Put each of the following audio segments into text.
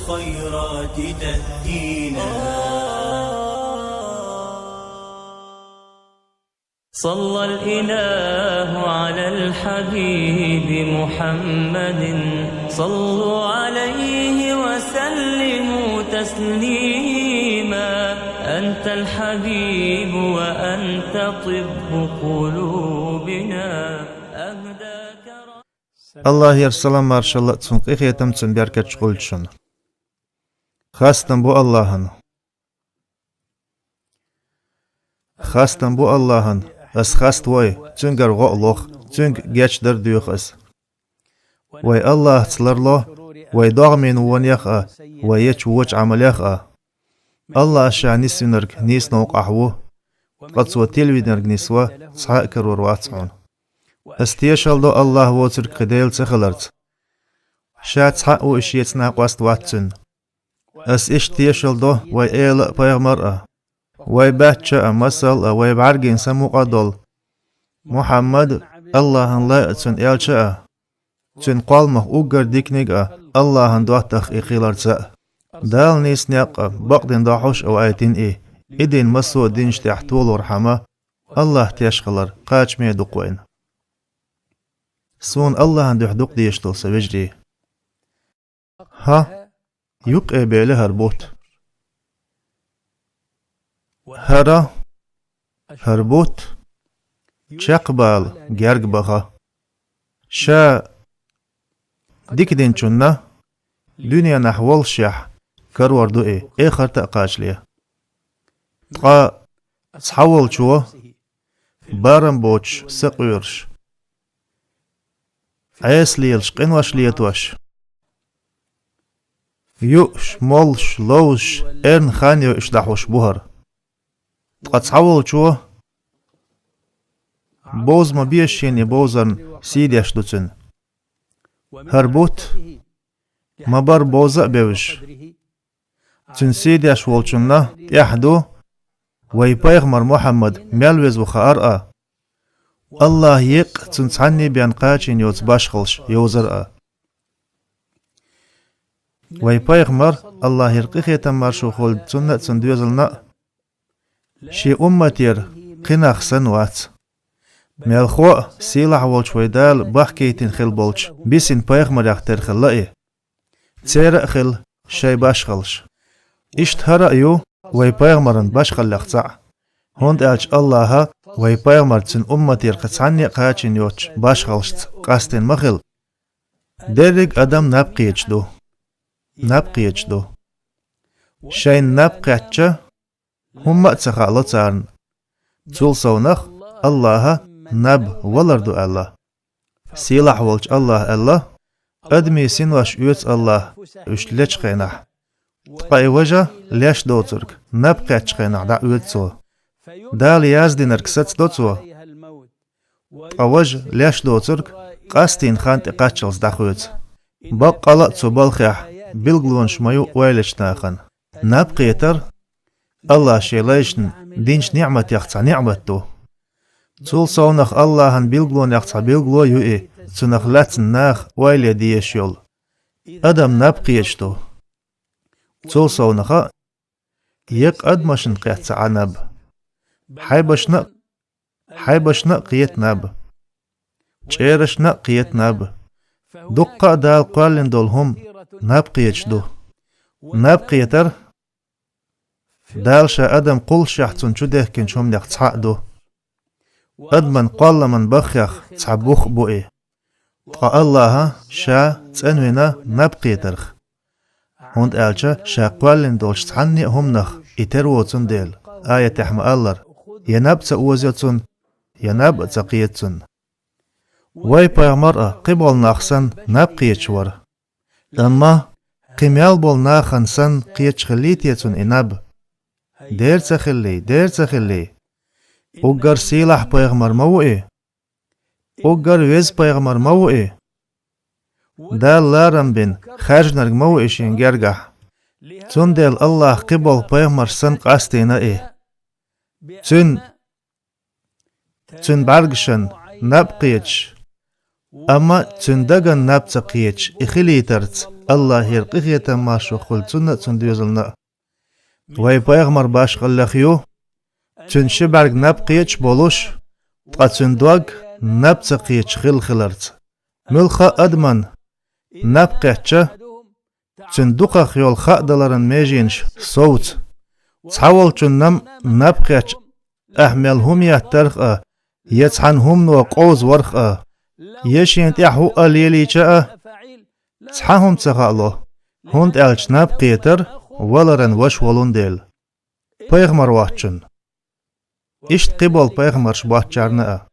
الخيرات تهدينا. صلى الإله على الحبيب محمد، صلوا عليه وسلموا تسليما. أنت الحبيب وأنت طب قلوبنا. Allah yarsalam marşallah tsun qiyetam tsun berkat çulçun. Xastan bu Allah'ın. Xastan bu Allah'ın. As xast vay tsungar go'loq tsung geçdir duyuqas. Vay Allah tslarlo vay dağmen wonyaqa vay yech woch amalaqa. Allah shani sinarg nisno qahwu. Qatswa telvidnerg niswa tsaqar warwatsun. استيشالدو الله ووتر قديل تخلرت شات حق وإشيتنا قواست واتسن اس اشتيشالدو وي إيل بيغمرأة وي باتشا مسل وي بعرقين سمو قدول محمد الله لا تن إيلشا تن قالمه أقر ديكنيقا الله دواتخ إخيلرتسا دال نيس نياقا باقدين داحوش أو آيتين إيه إدين مسو دينش تحتول ورحمة الله تيشخلر قاچ ميدو قوين سون الله عنده حدوق ديشتل سوجري ها يوق إبيله هربوت هرا هربوت شاقبال جرق بغا شا ديك دين چونا دنيا نحوال شح كروردو إيه خرطة قاچليا تقا تحول شو بارم بوش سقويرش عيس ليلش قنوش ليتوش يوش مولش لوش ارن خانيو اشدحوش بوهر تقا تحول شو بوز ما بيشيني بوزن سيديش دوتن هربوت ما بار بوزا بيوش تن سيديش والچنا يحدو وي بيغمر محمد ميلوز وخارأ الله يق تنصحني بيان قاچين يوز باشخلش يوزرأ وي بيغمر الله يرقي خيتم مرشو خول تسنة تسندوزلنا شي أمتير قناخ سنوات ميلخو سيلح والش ويدال باحكيتين خل بولش بيسين بيغمر يختر خلائي تسير خل شي باشخلش اشتهر يو وي بيغمرن باشخل لخصع هوند ألش الله وي بيغمر تسن أمتير قصعني قاچين يوش باشخلشت قاستين مخل ديريق أدم نبقي يجدو شين نبقي يجدو هم أتسخالو تسارن تول سونخ الله نب ولردو الله سيلح والج الله أدمي سنواش يوت الله وشلش قينح تقاي وجه ليش دوترك نبقي يجقينح دا يوتسو دال يازدينر كسات دوتسو تقاوج ليش دوترك قاستين خانت قاتشلز داخوت بقالا تسو بالخيح بلغلونش مايو ويلش ناخن نبقي يتر الله شيليشن دينش نعمة يخصع نعمتو تول صونخ الله هن بلغلون يخصع بلغلو يوئي تنخ لاتن ناخ ويلي ديش يول أدم نبقي يجتو تول صونخ يق أدمشن قيتسع نب حيبشنا قيت نب چيرشنا قيت نب دقا دال قوالين دولهم نبقي يجدو نبقي يتر دالشا أدم قل شحتون چوده كن شوم لك تحقدو أدمن قال من بخيخ تحبوخ بوئي قا الله شا تنوينا نبقي يترخ هند ألشا شا قوالين دولش تحني هم نخ يتروتون ديل آية تحمى الله ينب تأوزيتون ينب تقيتون وي بيغمر قبل ناخسن نبقي يتشور أما قميال بول ناخن سن قيتش خليتيتون إنب دير تخلي أقر سيلح بيغمر موئي أقر ويز بيغمر موئي دال لارم بين خارجنرگ موئي شينجرگح تون ديل الله قبل بيغمر سن قاستينا إيه تون برگشن نبقيتش أما تون دگن نبتقيتش إخلي ترت الله يرقيه تماشو خل سنة سنديوزلنا وي بايغمر باش قلخيو تن شبرق نبقيتش بولوش تقاتن دوغ نبتقيتش خلرت ملخا أدمن نبقيتش تن دوقا خيول خاقدلرن ميجينش صوت تحاول تنم نبقيتش أحملهم يهترخ يتحنهم نو قوز ورخ يشين تيحو أليلي چا تحاهم تخالو هند ألش نبقيتر ولرن وش ولون ديل پیغمبر وحچن اشت قبول پیغمبر شباحچارنا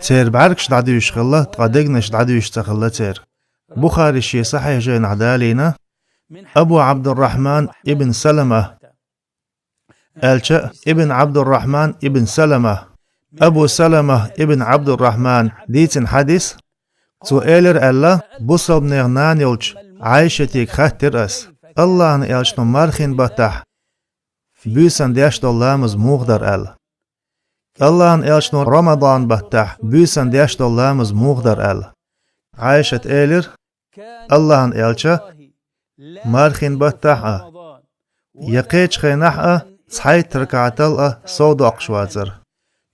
تير بعركش دعدوش خلا تقادقنش دعدوش تخلا تير بخاري شي صحيح جين عدالينا أبو عبد الرحمن ابن سلمة ألشا ابن عبد الرحمن ابن سلمة أبو سلمة ابن عبد الرحمن ديتن حديث سؤالر الله بصب نغنان يلش عايشتك خاتر أس الله نيالش نمارخين بطح بيسن ديش دولامز مغدر أل الله نيالش رمضان بطح بيسن ديش دولامز مغدر أل عايشت إيلر الله نيالش مارخين بطح يقيتش خينح صحيت ركعتل صودق شوازر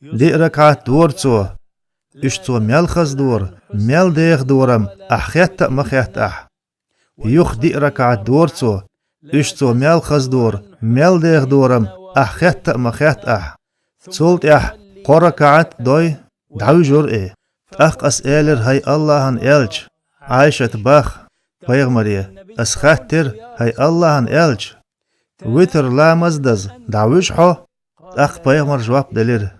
دي ركعت دور تو اشتو ميلخز دور ميل ديخ دورم أحيات مخيات يخ دي ركعت دور تو اشتو ميلخز دور ميل ديخ دورم أحيات مخيات تولت قركعت دوي دعو جر أسئلر هاي الله هن إلج عايشة باخ بيغمريه أسخاتر هاي الله هن إلج ويتر لا مزدز دعوش حو بيغمر جواب دلير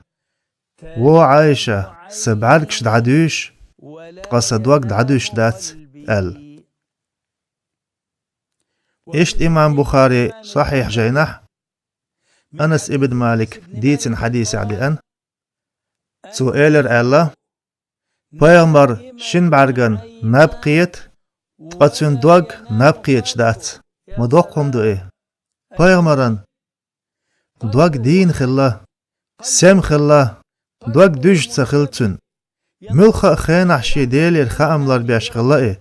و عايشة سبعركش دعدوش تقصد وقت دعدوش دات ال اشت إمام بخاري صحيح جينح أنس ابن مالك ديتن حديث عديان سؤالر الله بيغمر شن بعرقن نبقيت تقصن دوغ نبقيت دات مدوقهم دو بيغمرن دوغ دين خلا سم خلا دوغ دوج تخلتن ملخا خينح شيديلر خاملر بيش خلا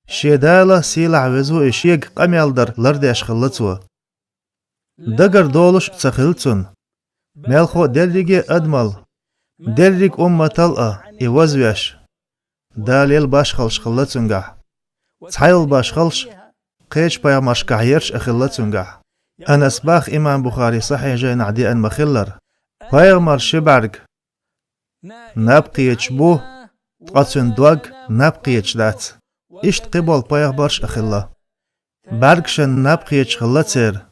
شيدالا سيلع وزو شيق قميالدر لرديش خلتو دقر دولش تخلتن ملخو دريجي أدمل دريج طلقة وزويش داليل باش خلش خلتنجح تحيل باش خلش قيش بيامش كعيرش أخلتنجح أنا سباخ إمام بخاري صحيح جاين عدي أن مخلر بيغمر شبعرق نبقي يتشبو تقاتن دوغ نبقي يتشدات اشت قبول بيغبرش أخلا برقشن نبقي يتشخلتير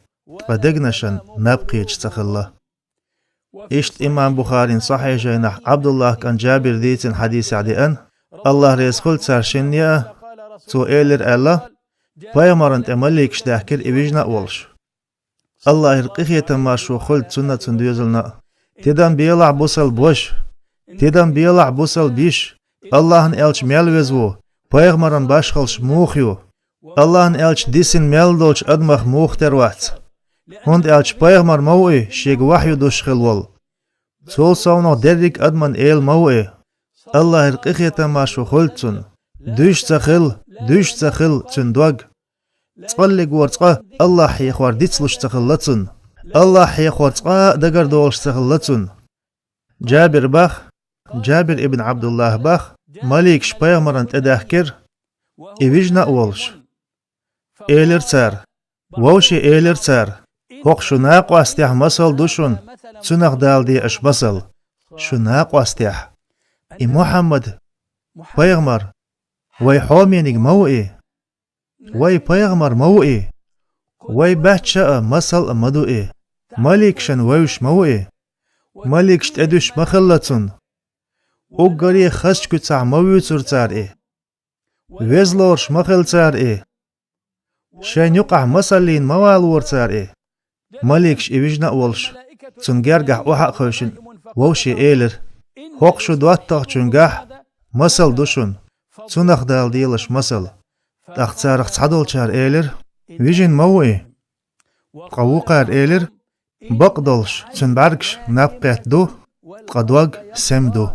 قدقنشن نبقي يتشتخلا اشت إمام بخاري صحيح جاين عبد الله كان جابر ديتن حديث عدي أن الله ريسخل تسارشنيا سؤالر الله بيغمرن تمليكش داكر إبجنا أولش الله يرقيه تماشو خلت سنة سنديوزلنا تدام بيلع بوصل بوش تدام بيلع بوصل بيش الله نألش ميلوزو بيغمرن باش خلش موخيو الله نألش ديسن ميلدولش أدمخ موخ تروات هند ألش بيغمر موئي شيق وحيو دوش خلول سول سونو دريك أدمن إيل موئي الله يرقيه تماشو خلت سن دوش تخل تندوغ تقلق ورتقا الله حيخوار ديتسلوش تخلتن الله حيخوار تقا دقر دولش تخلتن جابر ابن عبد الله باخ ماليك شبيغمرن تدهكر إبجنا أولش إيلر تار ووشي إيلر تار هوق شناق واستيح مسل دوشن تنق دال دي اش مسل شناق واستيح محمد بيغمر وي حومينيك موئي وي بيغمر موئي وي بحشا مسل مدوئي ماليكشن ويوش موئي ماليكش تدوش مخلتن وقري خشك تاع مويوتر تار ويزلورش مخل تار شان يقع مسلين موالور تار ماليكش إبجنا أولش تنجرجح وحق خوشن ووشي إيلر هوقشو دوات تنجح مسل دوشن تنخ دال ديلش مسل تختارخ تعدل شار إيلر ويجن موئي قوقار إيلر بقدلش تنباركش نبقيت دو قدوغ سم دو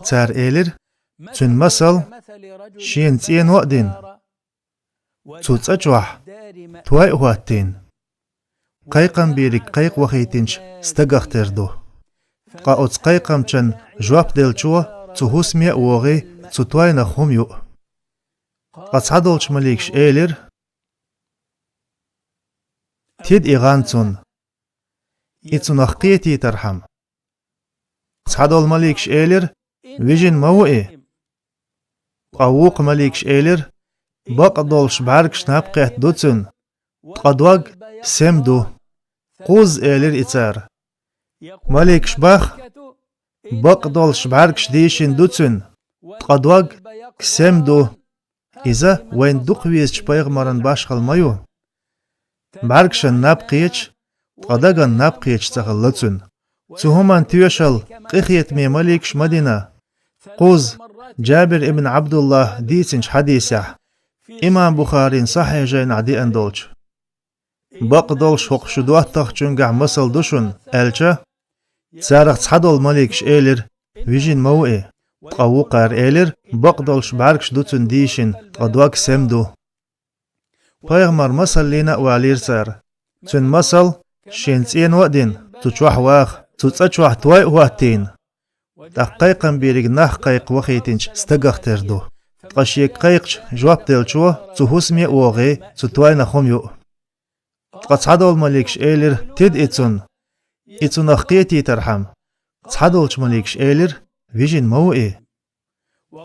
تار إيلر تن مسل شين تين وقدين توت أجوح تواي واتين قيقم بيرك قيق وخيتنش استغختردو قاوت قيقم چن جواب دلچو تهوس مي وغي تتواي نخوم يو قصعدولش مليكش إيلر تيد إغانتون إتسونخ قيتي ترحم صعدول مليكش إيلر ويجن موئي قاوق مليكش إيلر بقدولش بعركش نابقيت دوتسون قدوغ سمدو قوز إيلر إتار مليكش باخ بقدولش بعركش ديشن دوتسون قدوغ سمدو إذا وين دوقويزش بايغمارن باشخل مايو بعركشن نابقيتش قدغن نابقيتش تغلطسون تهمان تيوشل قخيت مي مليكش مدينة قوز جابر ابن عبد الله ديسنش حديثة إمام بخاري صحيح جين عدي أندولش بقدولش حق شدوات تخجنقع مسل دوشن ألچا سارخ تصحدول مليكش إيلر ويجين موئي قوقار إيلر بقدولش بعركش دوتن ديشن قدواك سمدو بايغمار مسل لينا وعلير سار تن مسل شينسين وقدين تتشوح واخ تتشوح تواي واتين تحقيقا بيريق ناح قيق وخيتنش استغختردو قشيك قيقش جواب دلچو تهوسمي وغي تتواي نخوم يو قصعدول مليكش إيلر تد إتسون أخقيتي ترحم تصحدولش مليكش إيلر ويجين موئي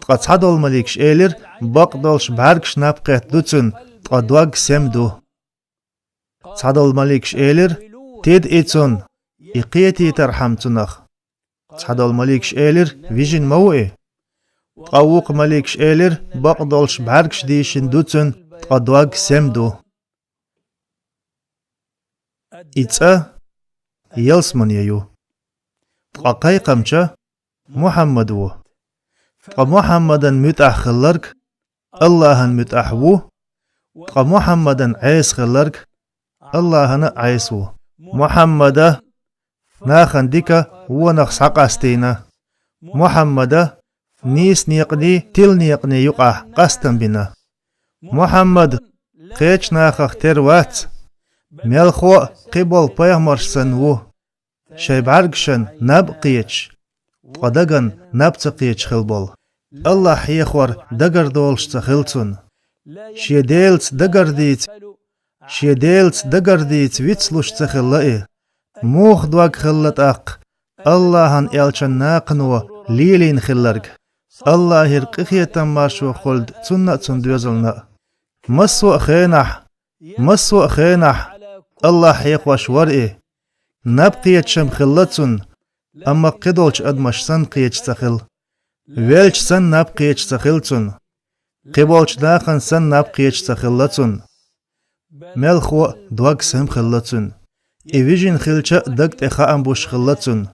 قصعدول مليكش إيلر بقدولش بعركش نابقيت دوتسون قدواغ سمدو تصحدول مليكش إيلر تد إتسون إقيتي ترحم تنخ تصحدول مليكش إيلر ويجين موئي قوق مليكش إيلر بقدولش بعركش ديشن دوتسون قدواغ سمدو إتسا يلسمن ييو قاقيقمچا محمدو قمحمدا متأح خلرك اللهن متأحوو قمحمدا عيس خلرك اللهن عيسو محمدا ناخن ديكا ونخ ساقاستينا محمدا نيس نيقني تل نيقني يقع قستن بنا محمد قيش ناخخ تروات ملخو قبل بيغمرشسن وو شايبعرقشن ناب قيتش قدغن ناب تقيتش خلبول الله حيخور دقر دولش تخلتون شيديلت دقر ديت ويتسلوش تخلائي موخ دواق خلت اق اللهن الچن ناقنو ليلين خلرق الله هرقخيتن مارشو خلد تنة تندوزلنا مسو خينح الله حيقوش ورئي نبقيت شم خلتون أما قدولش أدمش سن قيتش تخل ويلش سن نبقيتش تخلتون قبولش داخن سن نبقيتش تخلتون ملخو دواق سم خلتون إيجين خلشة دقت إخاء بوش خلتون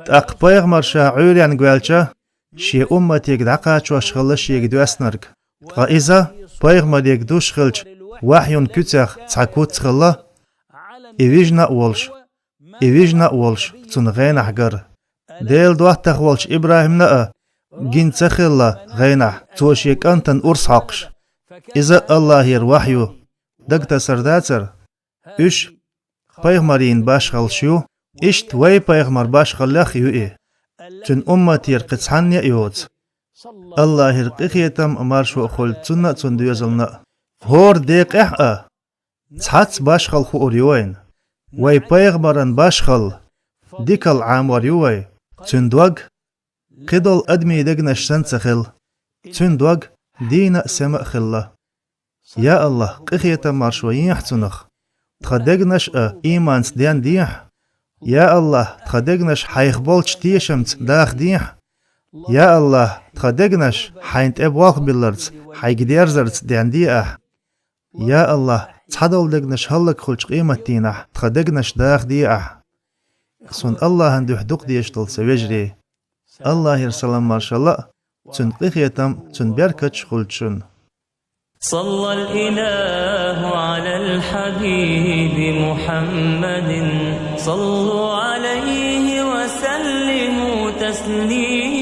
تاق بايغمر شاعوريان قوالشا شي أمتيك دقاچ وش خلش يقدو أسنرك غائزة بايغمر يقدوش خلش وحيون كتاخ تعكوت تخلا إيجنا أولش تنغين أحقر ديل دوات تخولش إبراهيم نأ جين تخلا غينح توشيك أنتن أرس حقش إذا الله يروحيو دقت سرداتر إش بايغمرين باش خلشيو إشت وي بايغمر باش خلاخ يوئي تن أمتير قصحان يأيوت الله يرقيتم مارشو أخول تنة تندوزلنا هور ديق إحقا تحت باش خلخو أوريوين وي بايغمران باش خل ديكال عامور يوي تندوغ قدل أدمي دقنش سنتخل تندوغ دينا سمأ خلا يا الله قخيتم مارشوين يحتنخ تخدقنش إيمانس ديان ديح يا الله تخدقنش حيخبولش تيشمت داخ ديح يا الله تخدقنش حينت أبواق بلرز حيقديرزرز ديان ديح يا الله تحدول دقنش هلك خلش قيمة دينح تخدقنش داخ ديح سن الله هندو حدوق ديشتل سويجري الله يرسلم ما شاء الله تن قخيتم تن بيركتش خلشن صلى الإله على الحبيب محمد صلوا عليه وسلموا تسليما